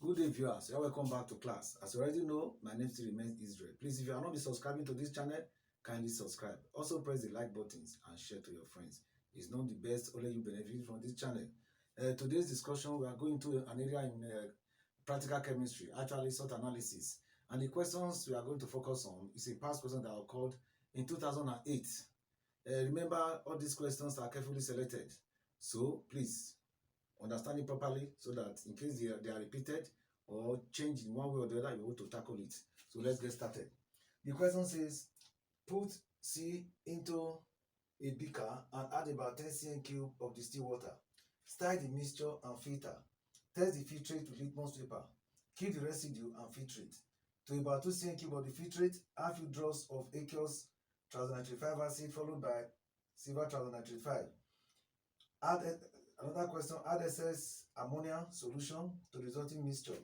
Good day, viewers. You're welcome back to class. As you already know, my name still remains Israel. Please, if you are not subscribing to this channel, kindly subscribe. Also, press the like buttons and share to your friends. It's not the best, only you benefit from this channel. Today's discussion, we are going to an area in practical chemistry, actually salt analysis. And the questions we are going to focus on is a past question that occurred in 2008. Remember, all these questions are carefully selected. So, please, understand it properly so that in case they are repeated or changed in one way or the other, you want to tackle it. So let's get started. The question says, put C into a beaker and add about 10 cm cube of distilled water. Stir the mixture and filter. Test the filtrate with litmus paper. Keep the residue and filtrate. To about 2 cm cube of the filtrate, add few drops of aqueous triazonitrate acid followed by silver triazonitrate 5. Another question, add excess ammonia solution to the resulting mixture.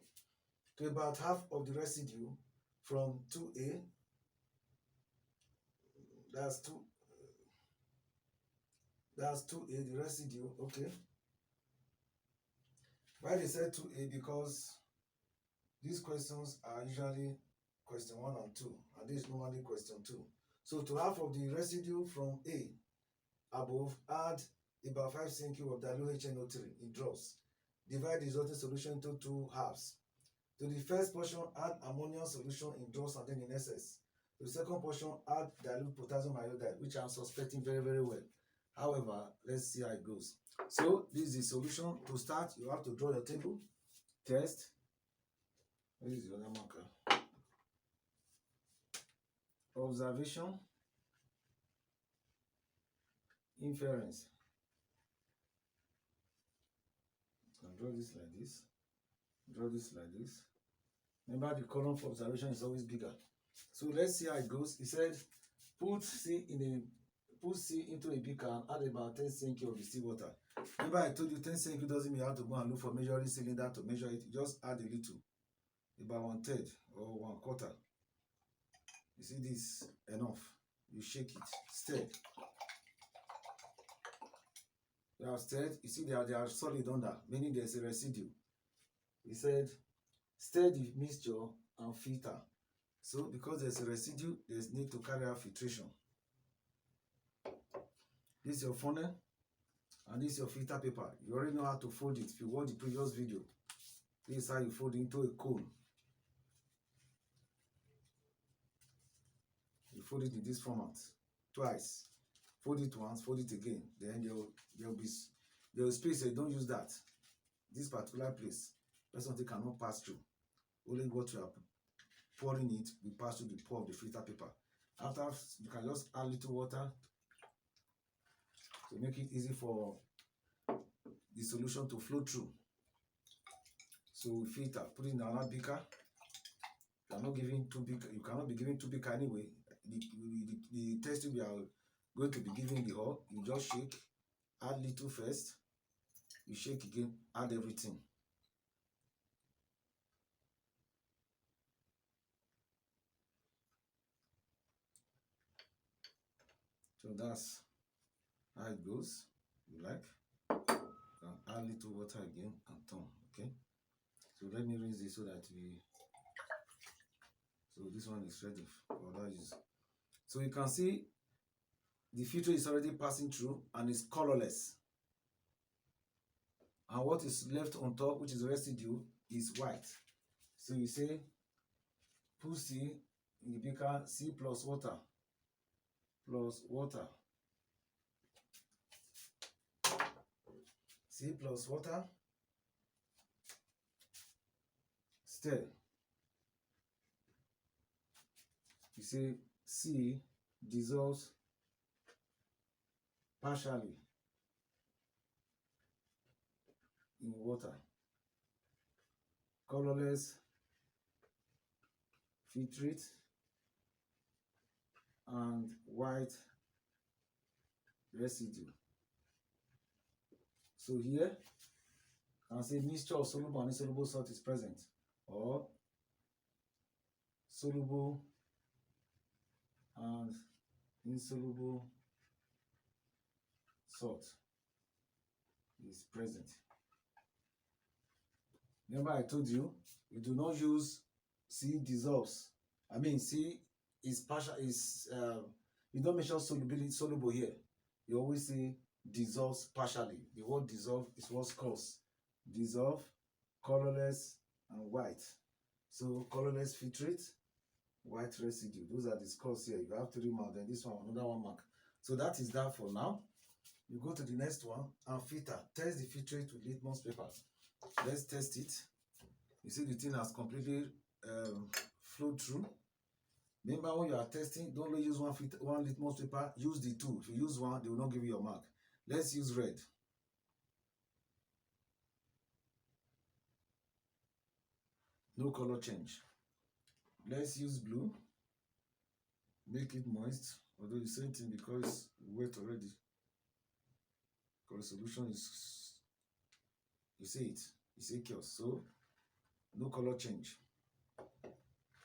To about half of the residue from 2A, that's 2A, the residue, okay. Why they said 2A? Because these questions are usually question 1 and 2, and this is normally question 2. So to half of the residue from A above, add about 5 cm cube of dilute HNO3 in drops. Divide the resulting solution into 2 halves. To the first portion, add ammonia solution in drops and then in excess. To the second portion, add dilute potassium iodide, which I'm suspecting very, very well. However, let's see how it goes. So this is the solution. To start, you have to draw your table. Test. Where is the other marker? Observation. Inference. Draw this like this. Draw this like this. Remember, the column for observation is always bigger. So let's see how it goes. He said, put C into a beaker and add about 10 cm cube of distilled water. Remember, I told you 10 cm cube doesn't mean you have to go and look for measuring cylinder to measure it. You just add a little, about 1/3 or 1/4. You see this enough. You shake it, stir. You have stirred. You see they are solid under, meaning there's a residue. He said, stir the mixture and filter. So because there's a residue, there's need to carry out filtration. This is your funnel and this is your filter paper. You already know how to fold it. If you watch the previous video, this is how you fold it into a cone. You fold it in this format twice. Fold it once, fold it again. Then there will be space. So you don't use that. This particular place, that's something cannot pass through. Only what you are pouring it will pass through the pore of the filter paper. After, you can just add little water to make it easy for the solution to flow through. So we filter, put it in another beaker. You are not giving too big. You cannot be giving too big anyway. The test we are going to be giving the whole. You just shake, add little first. You shake again, add everything. So that's how it goes. You like, and add little water again and turn. Okay. So let me rinse this so that so this one is ready for that use. So you can see the filter is already passing through and is colorless. And what is left on top, which is residue, is white. So you say, put C in the beaker, C plus water. C plus water. Stir. You say C dissolves partially in water. Colorless filtrate and white residue. So here, I can say mixture of soluble and insoluble salt is present, or soluble and insoluble salt is present. Remember I told you, we do not use C dissolves. I mean C is partial, you don't mention solubility, soluble here. You always say dissolves partially. The word dissolve is what's cause. Dissolve, colorless, and white. So colorless filtrate, white residue. Those are the scores here. You have 3 marks, then this one, another 1 mark. So that is that for now. You go to the next one and filter. Test the filtrate with litmus paper. Let's test it. You see the thing has completely flowed through. Remember, when you are testing, don't only use one litmus paper, use the 2. If you use 1, they will not give you your mark. Let's use red. No color change. Let's use blue. Make it moist, although the same thing because it's wet already. Because the solution is, you see it, it's aqueous, so no color change.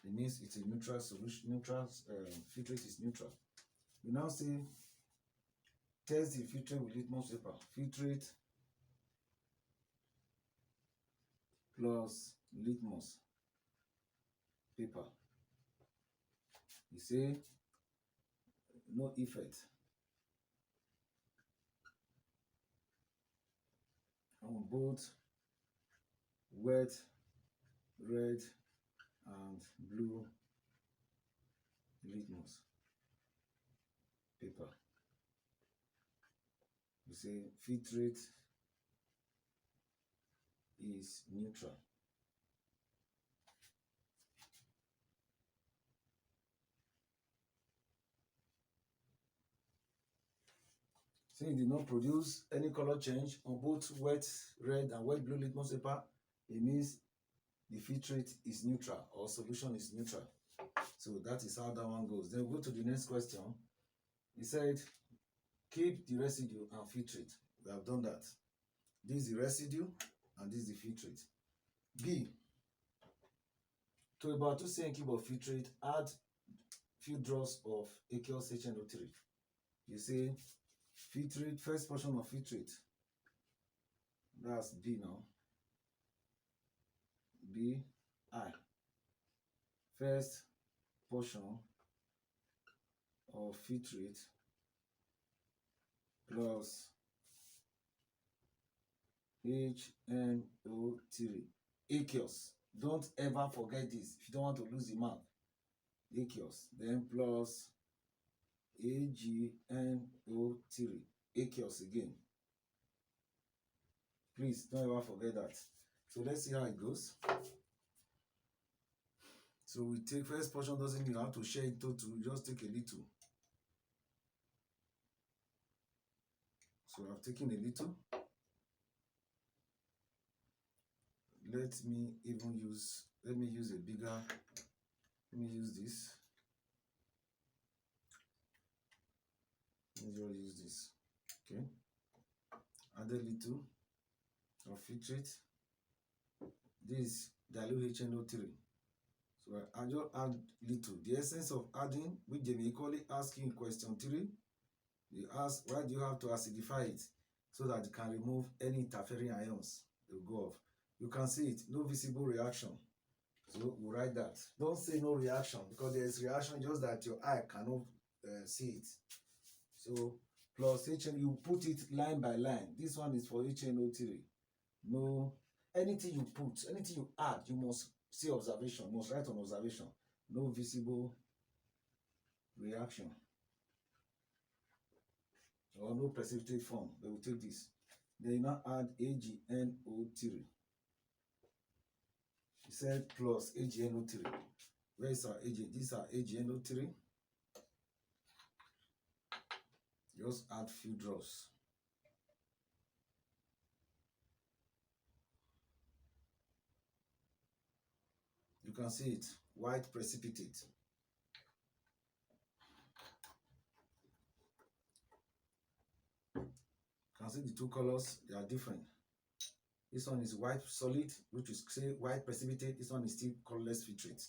It means it's a neutral solution. Neutral filtrate is neutral. We now say test the filtrate with litmus paper. Filtrate plus litmus paper. You say no effect on both wet, red, and blue litmus paper. You say filtrate is neutral. Since it did not produce any color change on both wet red and wet blue litmus paper, it means the filtrate is neutral or solution is neutral. So that is how that one goes. Then we go to the next question. He said, keep the residue and filtrate. We have done that. This is the residue and this is the filtrate. B, to about 2 cm cube of filtrate, add few drops of aqueous HNO3. You say filtrate, first portion of filtrate. That's B now. B, I. First portion of filtrate plus HNO3. Aqueous. Don't ever forget this if you don't want to lose the mark. Aqueous. Then plus AgNO3. Aqueous again. Please don't ever forget that. So let's see how it goes. So we take first portion, doesn't mean you have to share it into 2, just take a little. So I've taken a little. Let me use a bigger, let me use this. Let me just use this. Okay. Add a little of filtrate. This dilute HNO3. So I just add little. The essence of adding, which they may equally ask you in question 3, they ask, why do you have to acidify it? So that you can remove any interfering ions. They will go off. You can see it, no visible reaction. So we'll write that. Don't say no reaction because there is reaction, just that your eye cannot see it. So plus HN, you put it line by line. This one is for HNO3. No, anything you put, anything you add, you must see observation, you must write on observation. No visible reaction or no precipitate form. They will take this. Then you now add AgNO3. He said plus AgNO3. Where is our Ag? These are AgNO3. Just add few drops. You can see it, white precipitate. You can see the 2 colors, they are different. This one is white solid, which is say white precipitate. This one is still colorless filtrate.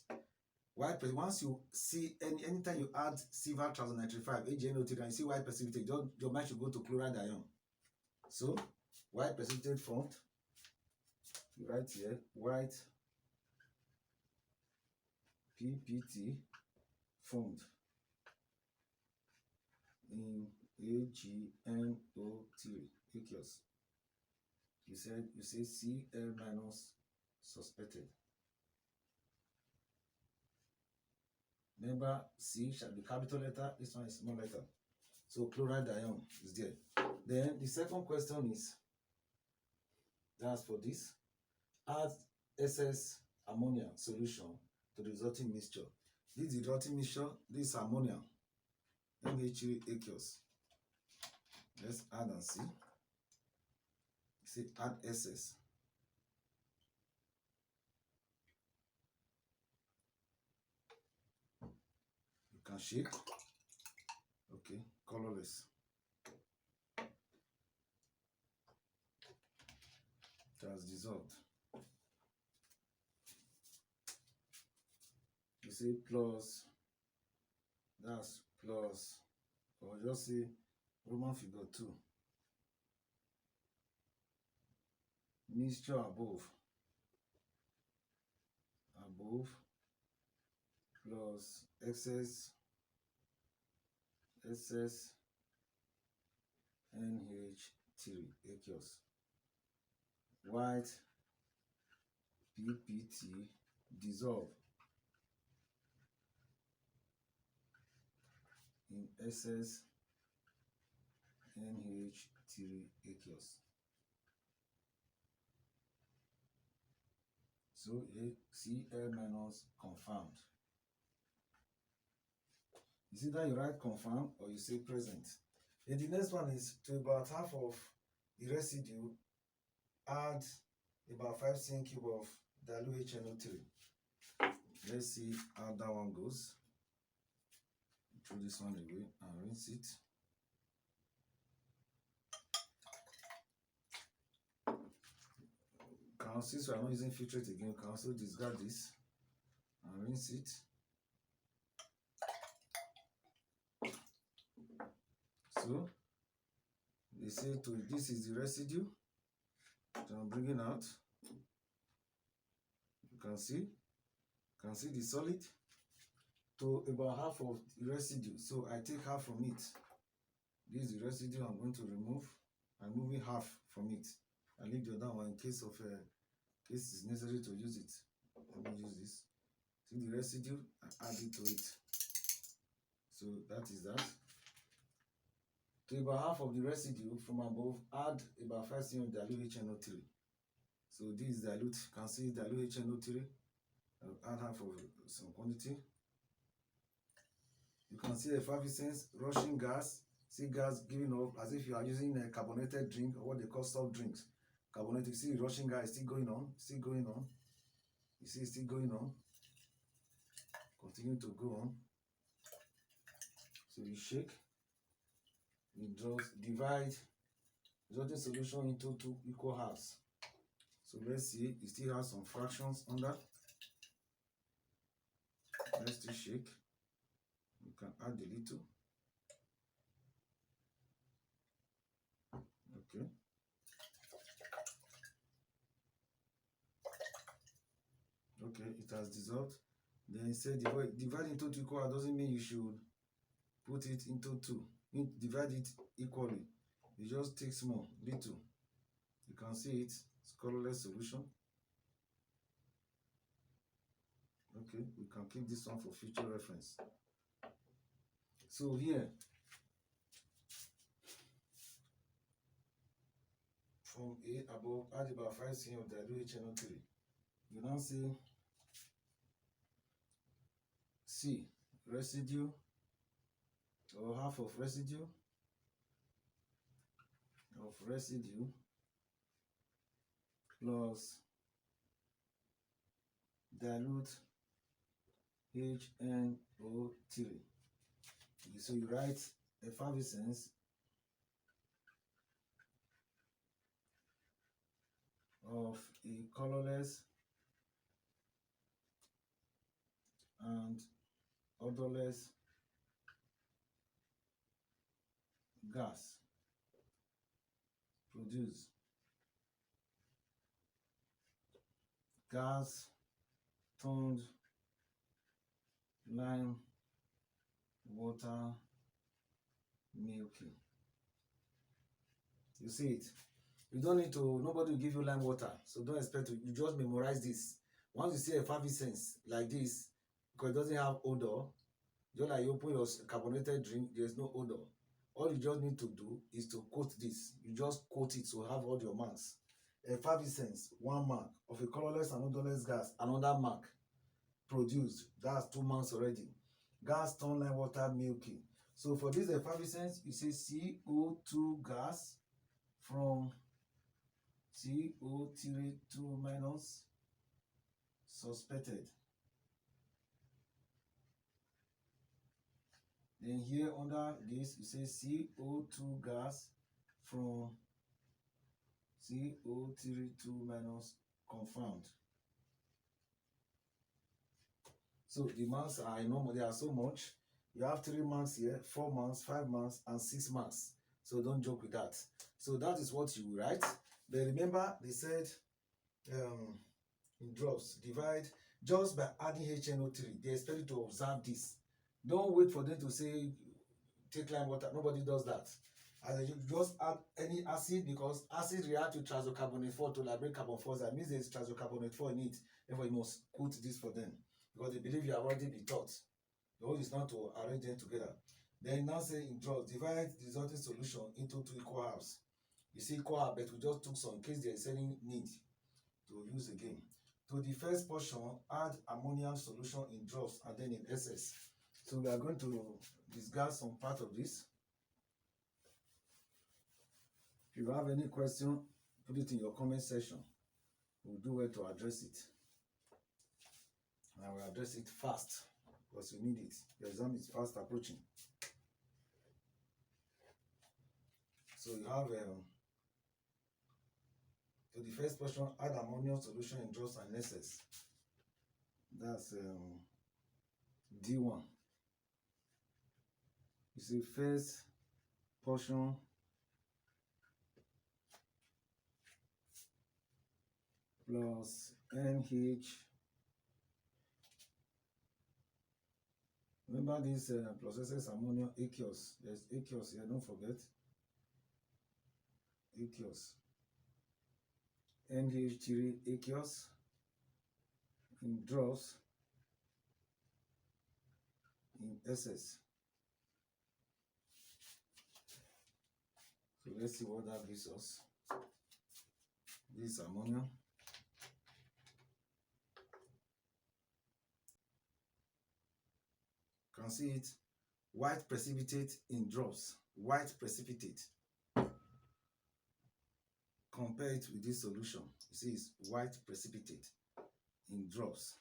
White, once you see anytime you add silver transnitrified, AgNO3, and you see white precipitate, your mind should go to chloride ion. So white precipitate formed. You write here white PPT formed in AgNO3 aqueous. You say Cl minus suspected. Remember, C shall be capital letter, this one is small letter. So chloride ion is there. Then the second question is, that's for this, add excess ammonia solution to the resulting mixture. This is the resulting mixture, this is ammonia, NH3 aqueous. Let's add and see. See, add excess. You can shake. Okay, colorless. It has dissolved. You see plus, that's plus, or just say Roman figure 2. Mixture above plus excess NH3 aqueous. White PPT dissolve in excess NH3 aqueous. So Cl minus confirmed. You see that you write confirm or you say present. And the next one is to about half of the residue, add about 5 cm cube of dilute HNO3. Let's see how that one goes. Throw this one away and rinse it. Since we are not using filtrate again, you can also discard this and rinse it. So they say this is the residue that I'm bringing out. You can see the solid to about half of the residue. So I take half from it. This is the residue I'm going to remove. I'm moving half from it. I leave the other one in case it's necessary to use it. Let me use this. See the residue, I add it to it. So that is that. To about half of the residue from above, add about 5 cm of dilute HNO3. So this is dilute. You can see dilute HNO3. I'll add half of some quantity. You can see effervescence, rushing gas. See gas giving off as if you are using a carbonated drink or what they call soft drinks. Carbonated, you see the rushing gas is still going on, You see it's still going on. Continue to go on. So you shake. You just divide resulting solution into 2 equal halves. So let's see, it still has some fractions under. Let's still shake. You can add a little. Okay. Okay, it has dissolved. Then it said divide into 2 equal halves doesn't mean you should put it into 2. Divide it equally. You just take small, little. You can see it's colorless solution. Okay, we can keep this one for future reference. So here, from A above, add about 5 cm of dilute HNO3. You now see C, residue, or half of residue, plus dilute HNO3. So you write effervescence of a colorless and odorless gas produced gas turned lime water milky. You see it? You don't need to, nobody will give you lime water, so don't expect to, you just memorize this. Once you see effervescence like this, because it doesn't have odor, just like you open your carbonated drink, there's no odor. All you just need to do is to quote this. You just quote it to have all your marks. Effervescence, 1 mark. Of a colorless and odorless gas, another mark. Produced, that's 2 marks already. Gas turned lime water milky. So for this effervescence, you say CO2 gas from CO3 2 minus suspected. Then here under this, you say CO2 gas from CO3 2 minus confirmed. So the marks are normal, they are so much. You have 3 marks here, 4 marks, 5 marks, and 6 marks. So don't joke with that. So that is what you write. But remember, they said in drops, divide just by adding HNO3. They expect you to observe this. Don't wait for them to say take lime water. Nobody does that. And you just add any acid, because acid react to triazocarbonate 4 to liberate carbon 4. That means there's triazocarbonate 4 in it. Therefore, you must quote this for them, because they believe you have already been taught. The whole is not to arrange them together. Then now say in drops, divide the resulting solution into 2 equal halves. You see equal half, but we just took some in case there is any need to use again. To the first portion, add ammonium solution in drops and then in excess. So we are going to discuss some part of this. If you have any question, put it in your comment section. We'll do well to address it. And I will address it fast, because you need it. Your exam is fast approaching. So you have to the first portion, add ammonium solution in drops and excess. That's D1. You see, first portion plus NH. Remember this plus excess ammonium aqueous. There's aqueous here, don't forget. Aqueous. NH3 aqueous in drops in excess. So let's see what that gives us. This ammonia. You can see it, white precipitate in drops, white precipitate. Compare it with this solution. You see it's white precipitate in drops.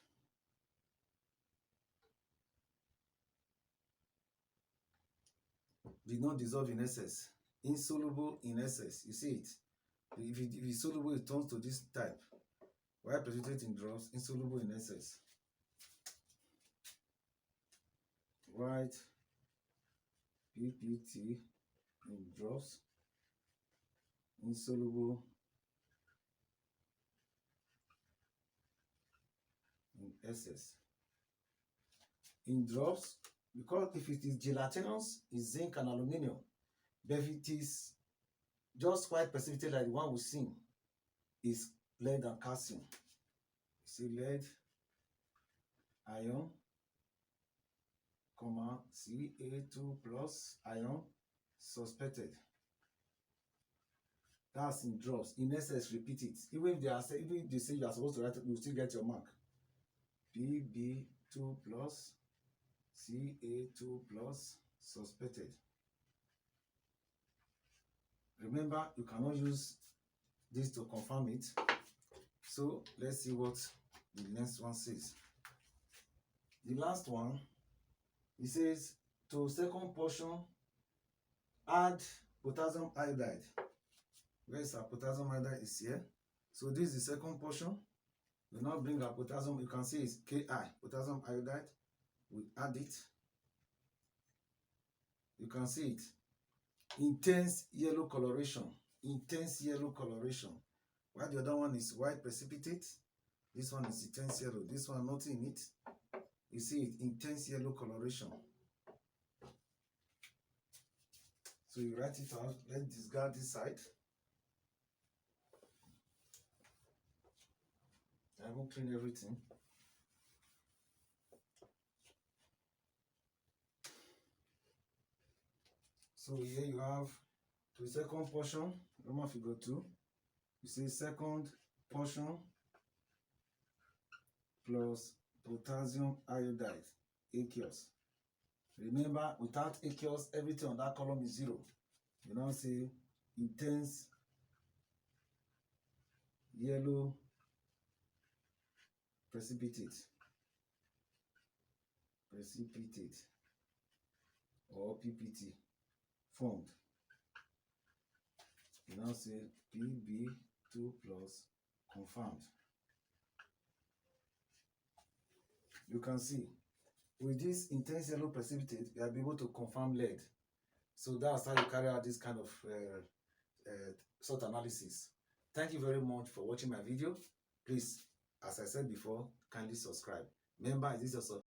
Did not dissolve in excess. Insoluble in excess. You see it. If it is soluble, it turns to this type. White precipitate in drops, insoluble in excess. White PPT in drops, insoluble in excess. In drops, because if it is gelatinous, it's zinc and aluminium. But if it is just white precipitate like the one we've seen, is lead and calcium. You see lead, iron, comma, Ca2 plus ion, suspected. That's in drops. In excess, repeat it. Even if they say you are supposed to write it, you still get your mark. Pb2 plus Ca2 plus suspected. Remember, you cannot use this to confirm it. So let's see what the next one says. The last one, it says to second portion, add potassium iodide. Where is our potassium iodide? Is here. So this is the second portion. We now bring our potassium. You can see it's Ki, potassium iodide. We add it. You can see it. Intense yellow coloration. Intense yellow coloration. While the other one is white precipitate. This one is intense yellow. This one, nothing in it. You see it, intense yellow coloration. So you write it out. Let's discard this side. I will clean everything. So here you have the second portion, Roman figure 2. You see second portion plus potassium iodide, aqueous. Remember, without aqueous, everything on that column is 0. You now say intense yellow precipitate or PPT formed. You now say PB2 plus confirmed. You can see with this intense yellow precipitate, you are able to confirm lead. So that's how you carry out this kind of salt analysis. Thank you very much for watching my video. Please, as I said before, kindly subscribe. Remember, this is also